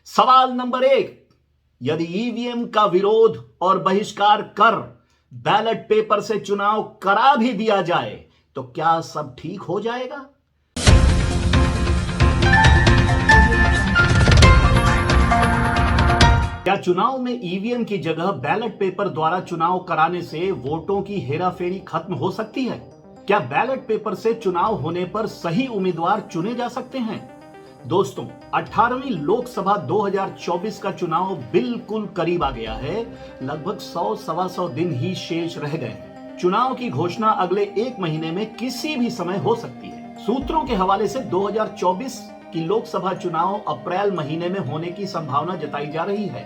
सवाल नंबर 1, यदि ईवीएम का विरोध और बहिष्कार कर बैलेट पेपर से चुनाव करा भी दिया जाए तो क्या सब ठीक हो जाएगा? क्या चुनाव में ईवीएम की जगह बैलेट पेपर द्वारा चुनाव कराने से वोटों की हेराफेरी खत्म हो सकती है? क्या बैलेट पेपर से चुनाव होने पर सही उम्मीदवार चुने जा सकते हैं? दोस्तों, 18वीं लोकसभा 2024 का चुनाव बिल्कुल करीब आ गया है। लगभग 100-125 दिन ही शेष रह गए। चुनाव की घोषणा अगले 1 महीने में किसी भी समय हो सकती है। सूत्रों के हवाले से 2024 की लोकसभा चुनाव अप्रैल महीने में होने की संभावना जताई जा रही है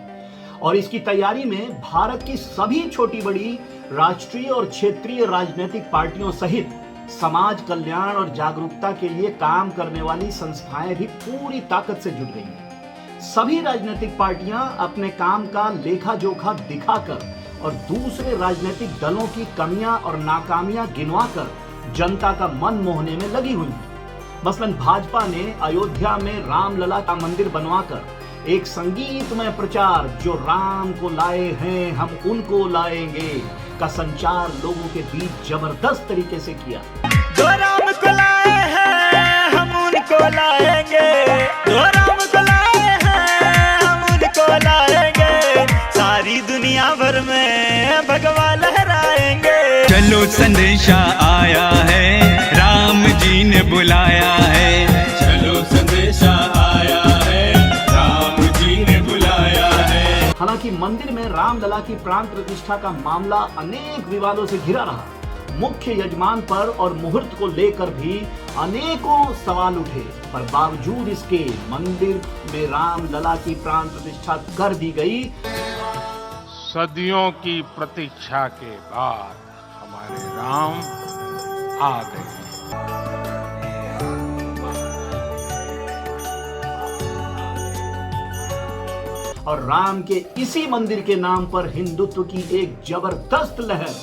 और इसकी तैयारी में भारत की सभी छोटी बड़ी राष्ट्रीय और क्षेत्रीय राजनीतिक पार्टियों सहित समाज कल्याण और जागरूकता के लिए काम करने वाली संस्थाएं भी पूरी ताकत से जुट गई हैं। सभी राजनीतिक पार्टियां अपने काम का लेखा जोखा दिखाकर और दूसरे राजनीतिक दलों की कमियां और नाकामियां गिनवाकर जनता का मन मोहने में लगी हुई है। मसलन भाजपा ने अयोध्या में रामलला का मंदिर बनवाकर एक संगीतमय प्रचार जो राम को लाए हैं हम उनको लाएंगे का संचार लोगों के बीच जबरदस्त तरीके से किया। जो राम को लाए हैं हम उनको लाएंगे, जो राम को लाए हैं हम उनको लाएंगे, सारी दुनिया भर में भगवा लहराएंगे। चलो संदेशा आया है, राम जी ने बुलाया है। चलो संदेशा आया है, राम जी ने बुलाया है। हालांकि मंदिर में रामलला की प्राण प्रतिष्ठा का मामला अनेक विवादों से घिरा रहा। मुख्य यजमान पर और मुहूर्त को लेकर भी अनेकों सवाल उठे, पर बावजूद इसके मंदिर में रामलला की प्राण प्रतिष्ठा कर दी गई। सदियों की प्रतीक्षा के बाद हमारे राम आ गए। और राम के इसी मंदिर के नाम पर हिंदुत्व की एक जबरदस्त लहर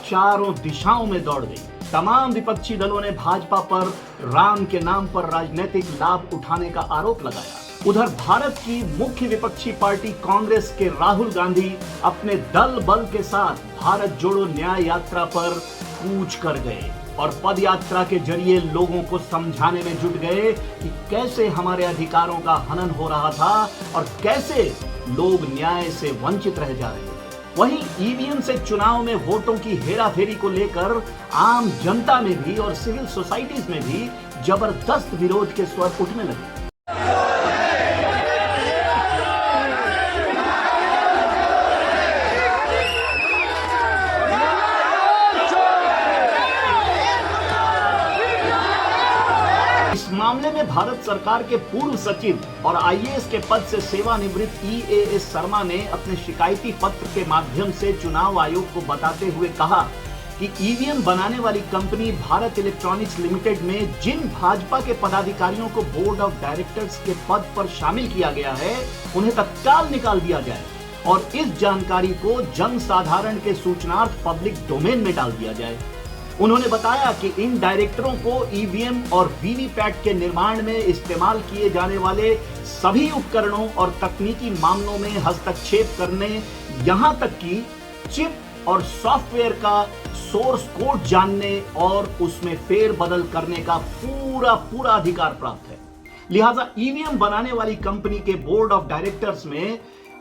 चारों दिशाओं में दौड़ गई। तमाम विपक्षी दलों ने भाजपा पर राम के नाम पर राजनीतिक लाभ उठाने का आरोप लगाया। उधर भारत की मुख्य विपक्षी पार्टी कांग्रेस के राहुल गांधी अपने दल बल के साथ भारत जोड़ो न्याय यात्रा पर कूच कर गए और पद यात्रा के जरिए लोगों को समझाने में जुट गए कि कैसे हमारे अधिकारों का हनन हो रहा था और कैसे लोग न्याय से वंचित रह जा रहे थे। वहीं ईवीएम से चुनाव में वोटों की हेराफेरी को लेकर आम जनता में भी और सिविल सोसाइटीज में भी जबरदस्त विरोध के स्वर उठने लगे। इस मामले में भारत सरकार के पूर्व सचिव और आईएएस के पद से सेवानिवृत्त ईएएस शर्मा ने अपने शिकायती पत्र के माध्यम से चुनाव आयोग को बताते हुए कहा कि ईवीएम बनाने वाली कंपनी भारत इलेक्ट्रॉनिक्स लिमिटेड में जिन भाजपा के पदाधिकारियों को बोर्ड ऑफ डायरेक्टर्स के पद पर शामिल किया गया है उन्हें तत्काल निकाल दिया जाए और इस जानकारी को जन साधारण के सूचनार्थ पब्लिक डोमेन में डाल दिया जाए। उन्होंने बताया कि इन डायरेक्टरों को ईवीएम और वीवीपैट के निर्माण में इस्तेमाल किए जाने वाले सभी उपकरणों और तकनीकी मामलों में हस्तक्षेप करने, यहां तक कि चिप और सॉफ्टवेयर का सोर्स कोड जानने और उसमें फेरबदल करने का पूरा अधिकार प्राप्त है। लिहाजा ईवीएम बनाने वाली कंपनी के बोर्ड ऑफ डायरेक्टर्स में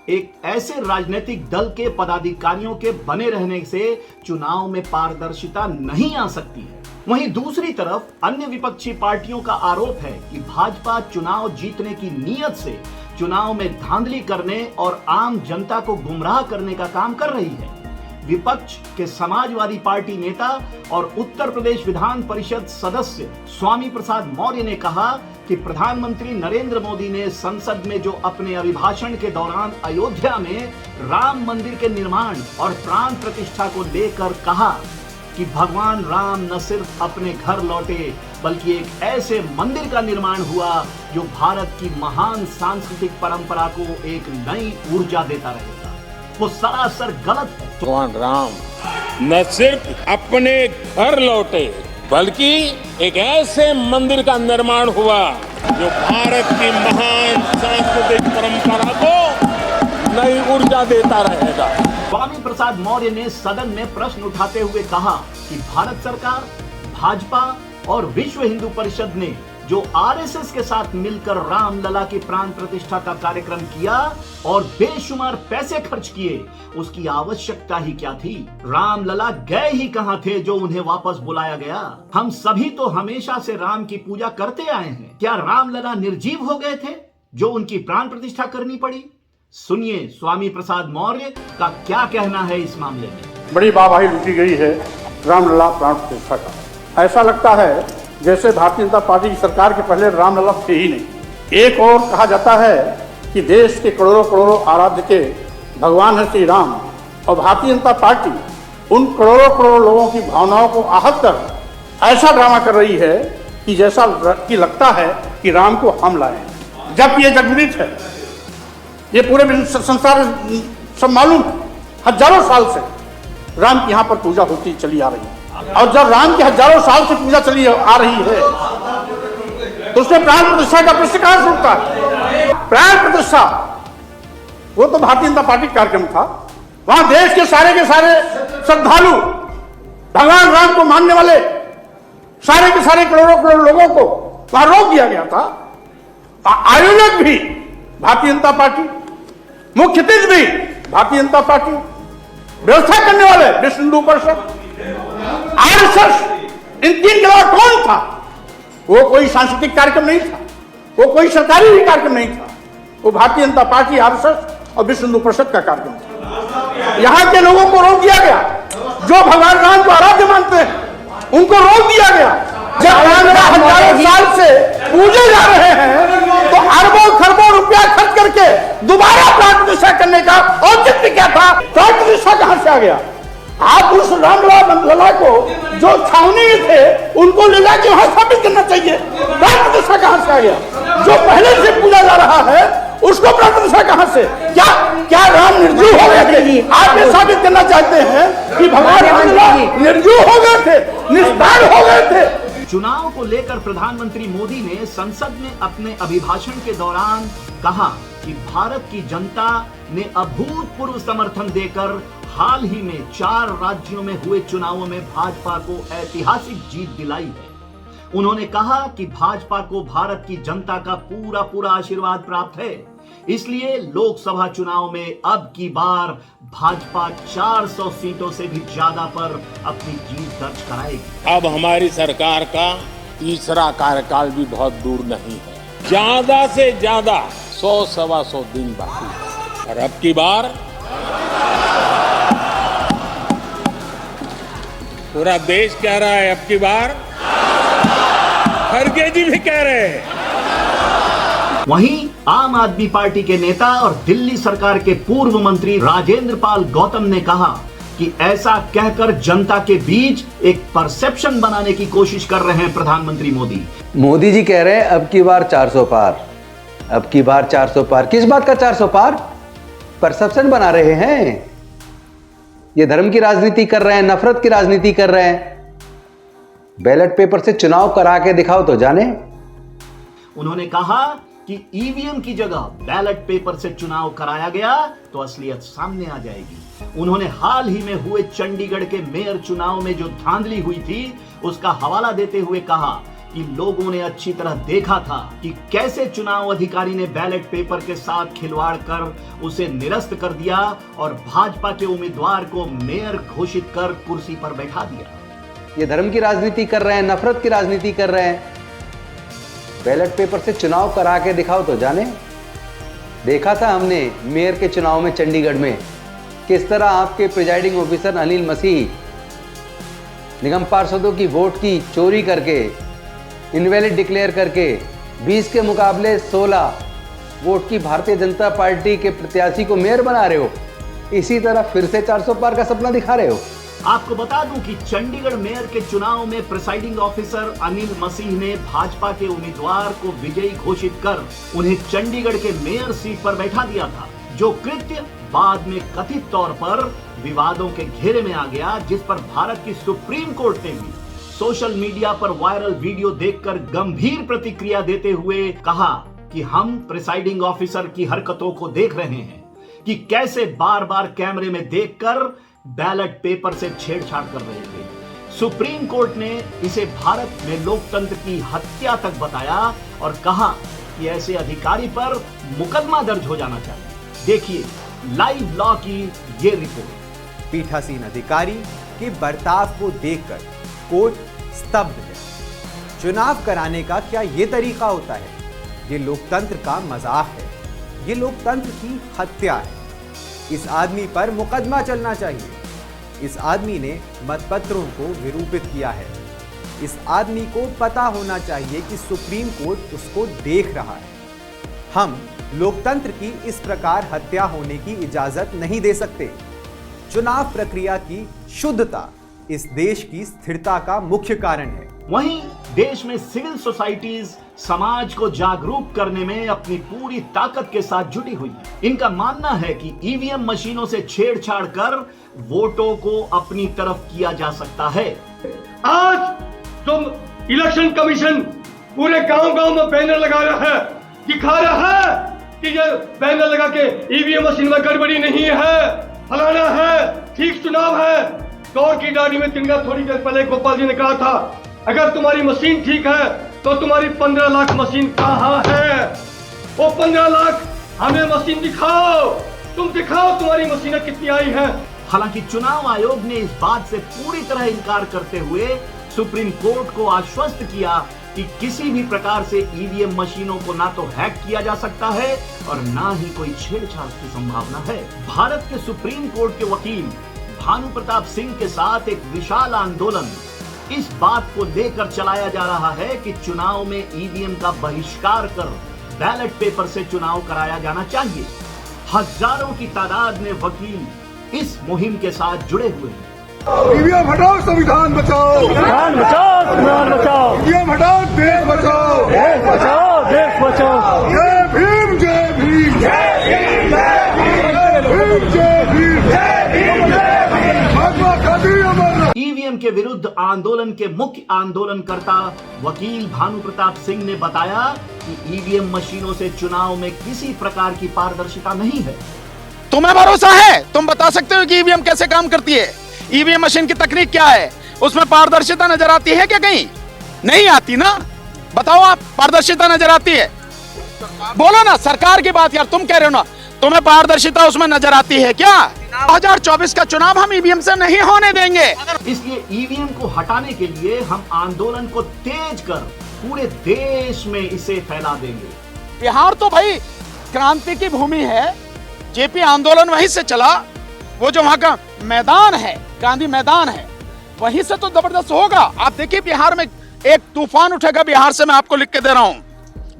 एक ऐसे राजनीतिक दल के पदाधिकारियों के बने रहने से चुनाव में पारदर्शिता नहीं आ सकती है। वहीं दूसरी तरफ अन्य विपक्षी पार्टियों का आरोप है कि भाजपा चुनाव जीतने की नीयत से चुनाव में धांधली करने और आम जनता को गुमराह करने का काम कर रही है। विपक्ष के समाजवादी पार्टी नेता और उत्तर प्रदेश विधान परिषद सदस्य स्वामी प्रसाद मौर्य ने कहा कि प्रधानमंत्री नरेंद्र मोदी ने संसद में जो अपने अभिभाषण के दौरान अयोध्या में राम मंदिर के निर्माण और प्राण प्रतिष्ठा को लेकर कहा कि भगवान राम न सिर्फ अपने घर लौटे बल्कि एक ऐसे मंदिर का निर्माण हुआ जो भारत की महान सांस्कृतिक परंपरा को एक नई ऊर्जा देता रहेगा, वो सरासर गलत है। भगवान राम न सिर्फ अपने घर लौटे बल्कि एक ऐसे मंदिर का निर्माण हुआ जो भारत की महान सांस्कृतिक परंपरा को नई ऊर्जा देता रहेगा। स्वामी प्रसाद मौर्य ने सदन में प्रश्न उठाते हुए कहा कि भारत सरकार, भाजपा और विश्व हिंदू परिषद ने जो आरएसएस के साथ मिलकर रामलला की प्राण प्रतिष्ठा का कार्यक्रम किया और बेशुमार पैसे खर्च किए, उसकी आवश्यकता ही क्या थी? रामलला गए ही कहां थे जो उन्हें वापस बुलाया गया? हम सभी तो हमेशा से राम की पूजा करते आए हैं। क्या रामलला निर्जीव हो गए थे जो उनकी प्राण प्रतिष्ठा करनी पड़ी? सुनिए स्वामी प्रसाद मौर्य का क्या कहना है इस मामले में। बड़ी वाहवाही लूटी गई है रामलला प्राण प्रतिष्ठा का। ऐसा लगता है जैसे भारतीय जनता पार्टी की सरकार के पहले रामलला थे ही नहीं। एक और कहा जाता है कि देश के करोड़ों करोड़ों आराध्य के भगवान है श्री राम, और भारतीय जनता पार्टी उन करोड़ों करोड़ों लोगों की भावनाओं को आहत कर ऐसा ड्रामा कर रही है कि जैसा कि लगता है कि राम को हम लाए हैं, जबकि ये जगविदित है, ये पूरे संसार सब मालूम है। हजारों साल से राम की यहाँ पर पूजा होती चली आ रही है, और जब राम की हजारों साल से पूजा चली आ रही है तो उसमें प्राण प्रतिष्ठा का प्रश्न कहां से उठता है? प्राण प्रतिष्ठा वो तो भारतीय जनता पार्टी का कार्यक्रम था। वहां देश के सारे श्रद्धालु, भगवान राम को मानने वाले सारे के सारे करोड़ों करोड़ लोगों को वहां रोक दिया गया था। आयोजक भी भारतीय जनता पार्टी, मुख्य अतिथि भी भारतीय जनता पार्टी, व्यवस्था करने वाले विश्व हिंदू परिषद, आरएसएस, इन तीन के अलावा कौन था? वो कोई सांस्कृतिक कार्यक्रम नहीं था, वो कोई सरकारी भी कार्यक्रम नहीं था, वो भारतीय जनता पार्टी, आरएसएस और विश्व हिंदू परिषद का कार्यक्रम था। यहाँ के लोगों को रोक दिया गया जो भगवान राम को आराध्य मानते हैं, उनको रोक दिया गया। जब रामलला हजारों साल से पूजे जा रहे हैं तो अरबों खरबों रुपया खर्च करके दोबारा प्राण प्रतिष्ठा करने का औचित्य क्या था? प्राण प्रतिष्ठा कहां से आ गया? आप उस रामलला को जो छावनी में थे उनको ले जाके वहां स्थापित करना चाहिए। प्राण प्रतिष्ठा कहां से आ गया? जो पहले से पूजा जा रहा है उसको प्राण प्रतिष्ठा कहां से? क्या राम निर्जीव हो गए थे? आप ये साबित करना चाहते हैं कि भगवान रामलला निर्जीव हो गए थे, निष्पाप हो गए थे? चुनाव को लेकर प्रधानमंत्री मोदी ने संसद में अपने अभिभाषण के दौरान कहा कि भारत की जनता ने अभूतपूर्व समर्थन देकर हाल ही में 4 राज्यों में हुए चुनावों में भाजपा को ऐतिहासिक जीत दिलाई है। उन्होंने कहा कि भाजपा को भारत की जनता का पूरा आशीर्वाद प्राप्त है, इसलिए लोकसभा चुनाव में अब की बार भाजपा 400 सीटों से भी ज्यादा पर अपनी जीत दर्ज कराएगी। अब हमारी सरकार का तीसरा कार्यकाल भी बहुत दूर नहीं है, ज्यादा से ज्यादा 100-125 दिन बाकी है, और अब की बार पूरा देश कह रहा है, अब की बार खड़गे जी भी कह रहे हैं। वहीं आम आदमी पार्टी के नेता और दिल्ली सरकार के पूर्व मंत्री राजेंद्र पाल गौतम ने कहा कि ऐसा कहकर जनता के बीच एक परसेप्शन बनाने की कोशिश कर रहे हैं प्रधानमंत्री मोदी। मोदी जी कह रहे हैं अब की बार 400 पार, अब की बार 400 पार। किस बात का 400 पार? परसेप्शन बना रहे हैं। ये धर्म की राजनीति कर रहे हैं, नफरत की राजनीति कर रहे हैं। बैलेट पेपर से चुनाव करा के दिखाओ तो जाने। उन्होंने कहा कि ईवीएम की जगह बैलेट पेपर से चुनाव कराया गया तो असलियत सामने आ जाएगी। उन्होंने हाल ही में हुए चंडीगढ़ के मेयर चुनाव में जो धांधली हुई थी उसका हवाला देते हुए कहा कि लोगों ने अच्छी तरह देखा था कि कैसे चुनाव अधिकारी ने बैलेट पेपर के साथ खिलवाड़ कर उसे निरस्त कर दिया और भाजपा के उम्मीदवार को मेयर घोषित कर कुर्सी पर बैठा दिया। ये धर्म की राजनीति कर रहे हैं, नफरत की राजनीति कर रहे हैं। बैलेट पेपर से चुनाव करा के दिखाओ तो जाने। देखा था हमने मेयर के चुनाव में चंडीगढ़ में किस तरह आपके प्रिजाइडिंग ऑफिसर अनिल मसीह निगम पार्षदों की वोट की चोरी करके, इनवैलिड डिक्लेयर करके 20 के मुकाबले 16 वोट की भारतीय जनता पार्टी के प्रत्याशी को मेयर बना रहे हो। इसी तरह फिर से 400 पार का सपना दिखा रहे हो। आपको बता दूं कि चंडीगढ़ मेयर के चुनाव में प्रिसाइडिंग ऑफिसर अनिल मसीह ने भाजपा के उम्मीदवार को विजयी घोषित कर उन्हें चंडीगढ़ के मेयर सीट पर बैठा दिया था, जो कृत्य बाद में कथित तौर पर विवादों के घेरे में आ गया, जिस पर भारत की सुप्रीम कोर्ट ने भी सोशल मीडिया पर वायरल वीडियो देखकर गंभीर प्रतिक्रिया देते हुए कहा कि हम प्रिसाइडिंग ऑफिसर की हरकतों को देख रहे हैं कि कैसे बार बार कैमरे में देखकर बैलेट पेपर से छेड़छाड़ कर रहे थे। सुप्रीम कोर्ट ने इसे भारत में लोकतंत्र की हत्या तक बताया और कहा कि ऐसे अधिकारी पर मुकदमा दर्ज हो जाना चाहिए। देखिए लाइव लॉ की ये रिपोर्ट। पीठासीन अधिकारी के बर्ताव को देखकर कोर्ट स्तब्ध है। चुनाव कराने का क्या ये तरीका होता है? ये लोकतंत्र का मजाक है, ये लोकतंत्र की हत्या है। इस आदमी पर मुकदमा चलना चाहिए। इस आदमी ने मतपत्रों को विरूपित किया है। इस आदमी को पता होना चाहिए कि सुप्रीम कोर्ट उसको देख रहा है। हम लोकतंत्र की इस प्रकार हत्या होने की इजाजत नहीं दे सकते। चुनाव प्रक्रिया की शुद्धता इस देश की स्थिरता का मुख्य कारण है। वहीं देश में सिविल सोसाइटीज समाज को जागरूक करने में अपनी पूरी ताकत के साथ जुटी हुई है। इनका मानना है कि ईवीएम मशीनों से छेड़छाड़ कर वोटों को अपनी तरफ किया जा सकता है। आज तुम इलेक्शन कमीशन पूरे गांव-गांव में बैनर लगा रहा है, दिखा रहा है कि ये बैनर लगा के ईवीएम मशीन में गड़बड़ी नहीं है, फलाना है, ठीक चुनाव है। गौर की दाढ़ी में तिरंगा थोड़ी देर पहले गोपाल जी ने कहा था, अगर तुम्हारी मशीन ठीक है तो तुम्हारी 15 लाख मशीन कहाँ है? वो 15 लाख हमें मशीन दिखाओ, तुम दिखाओ तुम्हारी मशीनें कितनी आई है। हालांकि चुनाव आयोग ने इस बात से पूरी तरह इनकार करते हुए सुप्रीम कोर्ट को आश्वस्त किया कि किसी भी प्रकार से ईवीएम मशीनों को ना तो हैक किया जा सकता है और ना ही कोई छेड़छाड़ की संभावना है। भारत के सुप्रीम कोर्ट के वकील भानु प्रताप सिंह के साथ एक विशाल आंदोलन इस बात को लेकर चलाया जा रहा है कि चुनाव में ईवीएम का बहिष्कार कर बैलेट पेपर से चुनाव कराया जाना चाहिए। हजारों की तादाद में वकील इस मुहिम के साथ जुड़े हुए हैं। ईवीएम हटाओ, संविधान बचाओ, संविधान बचाओ, संविधान बचाओ, ईवीएम हटाओ, देश बचाओ, देश बचाओ, देश बचाओ। जय भीम, जय भीम, जय भीम, जय भीम, जय भीम, जय भीम, जय भीम। महात्मा गांधी अमर। ईवीएम के विरुद्ध आंदोलन के मुख्य आंदोलनकर्ता वकील भानु प्रताप सिंह ने बताया कि ईवीएम मशीनों से चुनाव में किसी प्रकार की पारदर्शिता नहीं है। तुम्हें भरोसा है? तुम बता सकते हो कि ईवीएम कैसे काम करती है? ईवीएम मशीन की तकनीक क्या है? उसमें पारदर्शिता नजर आती है क्या? कहीं नहीं आती ना। बताओ आप, पारदर्शिता नजर आती है? बोलो ना सरकार की बात यार, तुम कह रहे हो ना, तुम्हें पारदर्शिता उसमें नजर आती है क्या? 2024 का चुनाव हम ईवीएम से नहीं होने देंगे। इसलिए ईवीएम को हटाने के लिए हम आंदोलन को तेज कर पूरे देश में इसे फैला देंगे। बिहार तो भाई क्रांति की भूमि है। जेपी आंदोलन वहीं से चला। वो जो वहां का मैदान है, गांधी मैदान है, वहीं से तो जबरदस्त होगा। आप देखिए बिहार में एक तूफान उठेगा। बिहार से मैं आपको लिख के दे रहा हूं,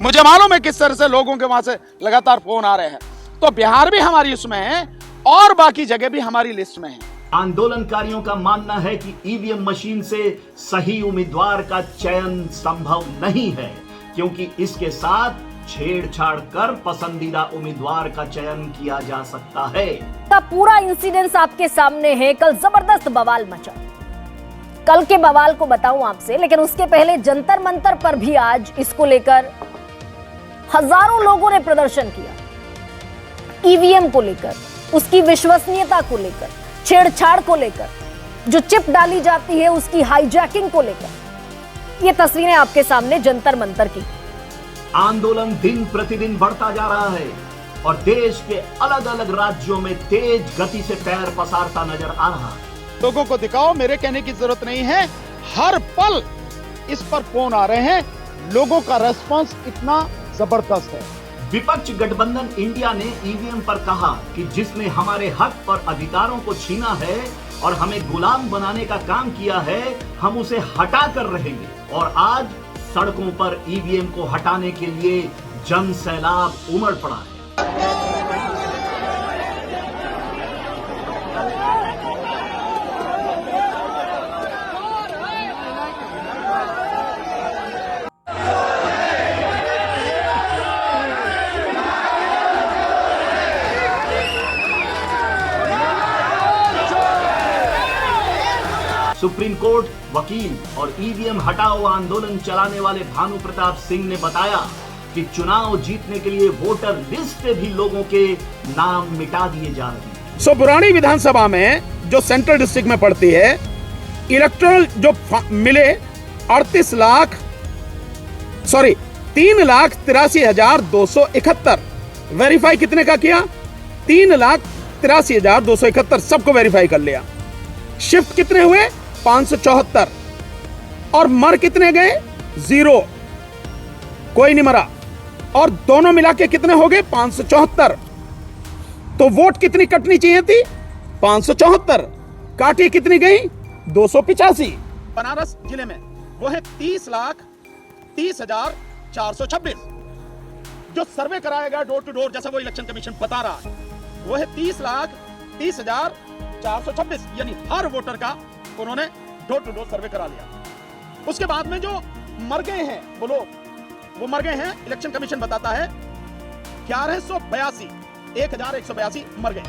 मुझे मालूम है किस तरह से लोगों के वहां से लगातार फोन आ रहे हैं। तो बिहार भी हमारी उसमें है और बाकी जगह भी हमारी लिस्ट में है। आंदोलनकारियों का मानना है कि ईवीएम मशीन से सही उम्मीदवार का चयन संभव नहीं है, क्योंकि इसके साथ छेड़छाड़ कर पसंदीदा उम्मीदवार का चयन किया जा सकता है। का पूरा इंसिडेंस आपके सामने है। कल जबरदस्त बवाल मचा। कल के बवाल को बताऊं आपसे, लेकिन उसके पहले जंतर मंतर पर भी आज इसको लेकर हजारों लोगों ने प्रदर्शन किया। ईवीएम को लेकर, उसकी विश्वसनीयता को लेकर, छेड़छाड़ को लेकर, जो चिप डाली जाती है उसकी हाईजैकिंग को लेकर। ये तस्वीरें आपके सामने जंतर मंतर की। आंदोलन दिन प्रतिदिन बढ़ता जा रहा है और देश के अलग अलग राज्यों में तेज गति से पैर पसारता नजर आ रहा है। लोगों को दिखाओ, मेरे कहने की जरूरत नहीं है। हर पल इस पर फोन आ रहे हैं। लोगों का रेस्पॉन्स इतना जबरदस्त है। विपक्ष गठबंधन इंडिया ने ईवीएम पर कहा कि जिसने हमारे हक और अधिकारों को छीना है और हमें गुलाम बनाने का काम किया है, हम उसे हटा कर रहेंगे। और आज सड़कों पर ईवीएम को हटाने के लिए जन सैलाब उमड़ पड़ा है। सुप्रीम कोर्ट, वकील और ईवीएम हटाओ आंदोलन चलाने वाले भानु प्रताप सिंह ने बताया कि चुनाव जीतने के लिए वोटर लिस्ट पे भी लोगों के नाम मिटा दिए जा रहे हैं। सो पुरानी विधानसभा में जो सेंट्रल डिस्ट्रिक्ट में पड़ती है, इलेक्टोरल जो मिले 3,83,271। वेरीफाई कितने का किया? 3,83,271 सबको वेरीफाई कर लिया। शिफ्ट कितने हुए? 574। और मर कितने गए? 0, कोई नहीं मरा। और दोनों मिला के कितने हो गए? 574। तो वोट कितनी कटनी चाहिए थी? 574। काटी कितनी गई? 285। बनारस जिले में वो है 30,30,426। जो सर्वे कराया गया डोर टू डोर, जैसा वो इलेक्शन कमीशन बता रहा है, वो है 30,30,426। यानी हर वोटर का उन्होंने डोर टू डोर सर्वे करा लिया। उसके बाद में जो मर गए हैं बोलो, वो मर गए हैं, इलेक्शन कमीशन बताता है 1182 मर गए।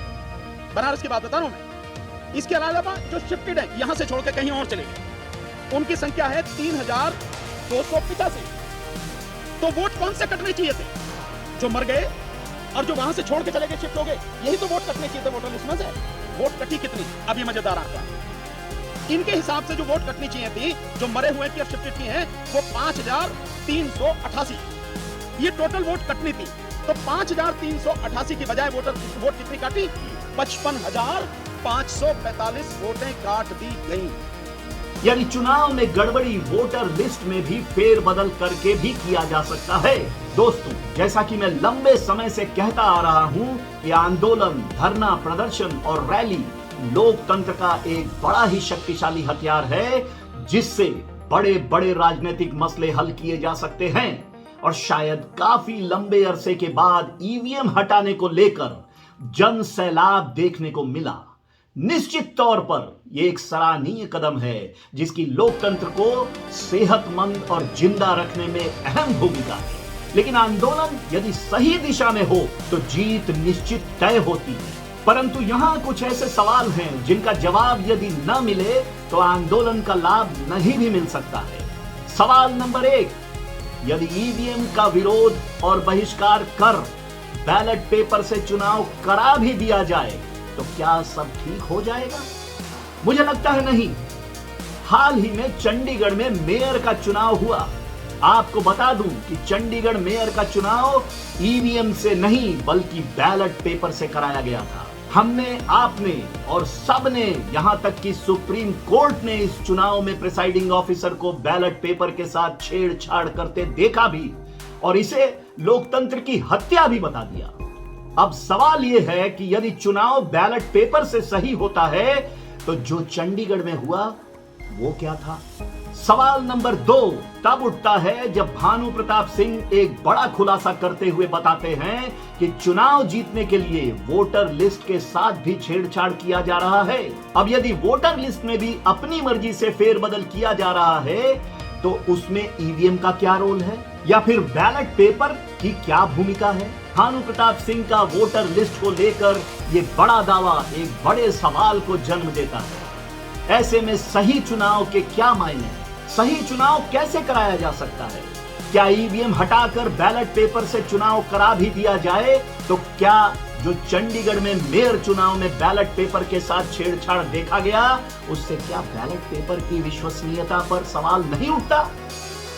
बनारस की बात बता रहा हूं मैं। इसके अलावा जो शिफ्टेड है, यहां से छोड़ के कहीं और चले गए, उनकी संख्या है 3,285। तो वोट कौन से कटने चाहिए थे? जो मर गए और जो वहां से छोड़ के चले गए, शिफ्ट हो गए, यही तो वोट कटने चाहिए थे वोटर लिस्ट में से। वोट कटी कितनी? अब ये मजेदार आंकड़ा। इनके हिसाब से जो वोट कटनी चाहिए थी, जो मरे हुए की शिफ्टेड की है, वो 5,388। ये टोटल वोट कटनी थी। तो 5,388 की बजाय वोट कितनी काटी? 55,545 वोटें काट दी गई। यानी चुनाव में गड़बड़ी वोटर लिस्ट में भी फेरबदल करके भी किया जा सकता है। दोस्तों, जैसा कि मैं लंबे समय से कहता आ रहा हूं कि आंदोलन, धरना, प्रदर्शन और रैली लोकतंत्र का एक बड़ा ही शक्तिशाली हथियार है, जिससे बड़े बड़े राजनीतिक मसले हल किए जा सकते हैं। और शायद काफी लंबे अरसे के बाद ईवीएम हटाने को लेकर जन सैलाब देखने को मिला। निश्चित तौर पर यह एक सराहनीय कदम है, जिसकी लोकतंत्र को सेहतमंद और जिंदा रखने में अहम भूमिका है। लेकिन आंदोलन यदि सही दिशा में हो तो जीत निश्चित तय होती है। परंतु यहां कुछ ऐसे सवाल हैं जिनका जवाब यदि न मिले तो आंदोलन का लाभ नहीं भी मिल सकता है। सवाल नंबर 1, यदि ईवीएम का विरोध और बहिष्कार कर बैलेट पेपर से चुनाव करा भी दिया जाए तो क्या सब ठीक हो जाएगा? मुझे लगता है नहीं। हाल ही में चंडीगढ़ में मेयर का चुनाव हुआ। आपको बता दूं कि चंडीगढ़ मेयर का चुनाव ईवीएम से नहीं बल्कि बैलेट पेपर से कराया गया था। हमने, आपने और सबने, यहां तक कि सुप्रीम कोर्ट ने इस चुनाव में प्रिसाइडिंग ऑफिसर को बैलेट पेपर के साथ छेड़छाड़ करते देखा भी और इसे लोकतंत्र की हत्या भी बता दिया। अब सवाल यह है कि यदि चुनाव बैलेट पेपर से सही होता है तो जो चंडीगढ़ में हुआ वो क्या था? सवाल नंबर 2 तब उठता है जब भानु प्रताप सिंह एक बड़ा खुलासा करते हुए बताते हैं कि चुनाव जीतने के लिए वोटर लिस्ट के साथ भी छेड़छाड़ किया जा रहा है। अब यदि वोटर लिस्ट में भी अपनी मर्जी से फेरबदल किया जा रहा है तो उसमें ईवीएम का क्या रोल है, या फिर बैलेट पेपर की क्या भूमिका है? भानु प्रताप सिंह का वोटर लिस्ट को लेकर यह बड़ा दावा एक बड़े सवाल को जन्म देता है। ऐसे में सही चुनाव के क्या मायने हैं? सही चुनाव कैसे कराया जा सकता है? क्या ईवीएम हटाकर बैलेट पेपर से चुनाव करा भी दिया जाए तो क्या जो चंडीगढ़ में मेयर चुनाव में बैलेट पेपर के साथ छेड़छाड़ देखा गया, उससे क्या बैलेट पेपर की विश्वसनीयता पर सवाल नहीं उठता?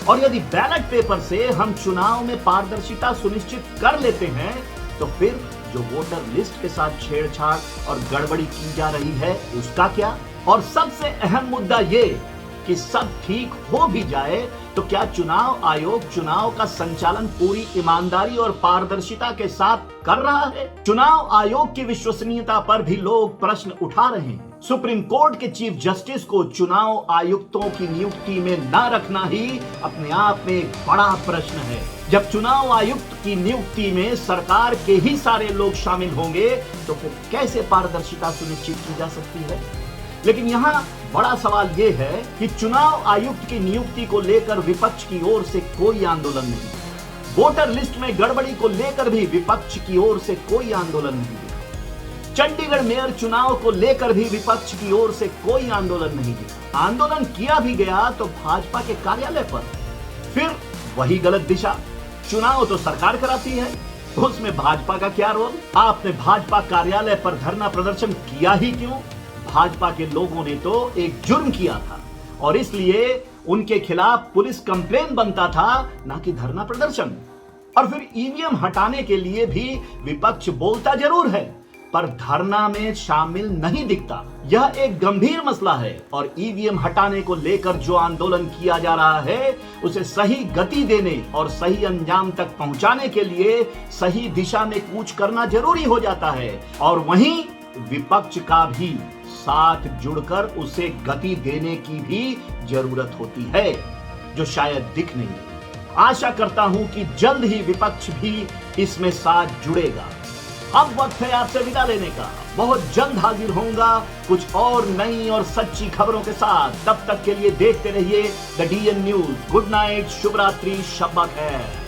और यदि बैलेट पेपर से हम चुनाव में पारदर्शिता सुनिश्चित कर लेते हैं तो फिर जो वोटर लिस्ट के साथ छेड़छाड़ और गड़बड़ी की जा रही है उसका क्या? और सबसे अहम मुद्दा ये कि सब ठीक हो भी जाए तो क्या चुनाव आयोग चुनाव का संचालन पूरी ईमानदारी और पारदर्शिता के साथ कर रहा है? चुनाव आयोग की विश्वसनीयता पर भी लोग प्रश्न उठा रहे हैं। सुप्रीम कोर्ट के चीफ जस्टिस को चुनाव आयुक्तों की नियुक्ति में न रखना ही अपने आप में एक बड़ा प्रश्न है। जब चुनाव आयुक्त की नियुक्ति में सरकार के ही सारे लोग शामिल होंगे तो फिर कैसे पारदर्शिता सुनिश्चित की जा सकती है? लेकिन यहाँ बड़ा सवाल ये है कि चुनाव आयुक्त की नियुक्ति को लेकर विपक्ष की ओर से कोई आंदोलन नहीं, वोटर लिस्ट में गड़बड़ी को लेकर भी विपक्ष की ओर से कोई आंदोलन नहीं दिखा, चंडीगढ़ मेयर चुनाव को लेकर भी विपक्ष की ओर से कोई आंदोलन नहीं दिखा। आंदोलन किया भी गया तो भाजपा के कार्यालय पर। फिर वही गलत दिशा, चुनाव तो सरकार कराती है, उसमें भाजपा का क्या रोल? आपने भाजपा कार्यालय पर धरना प्रदर्शन किया ही क्यों? भाजपा के लोगों ने तो एक जुर्म किया था और इसलिए उनके खिलाफ पुलिस कंप्लेन बनता था, ना कि धरना प्रदर्शन। और फिर ईवीएम हटाने के लिए भी विपक्ष बोलता जरूर है, पर धरना में शामिल नहीं दिखता। यह एक गंभीर मसला है और ईवीएम हटाने को लेकर जो आंदोलन किया जा रहा है उसे सही गति देने और सही अंजाम तक पहुंचाने के लिए सही दिशा में कूच करना जरूरी हो जाता है और वहीं विपक्ष का भी साथ जुड़कर उसे गति देने की भी जरूरत होती है, जो शायद दिख नहीं रही। आशा करता हूं कि जल्द ही विपक्ष भी इसमें साथ जुड़ेगा। अब वक्त है आपसे विदा लेने का। बहुत जल्द हाजिर होऊंगा कुछ और नई और सच्ची खबरों के साथ। तब तक के लिए देखते रहिए the DN news. Good night, शुभ रात्रि, शब ब खैर।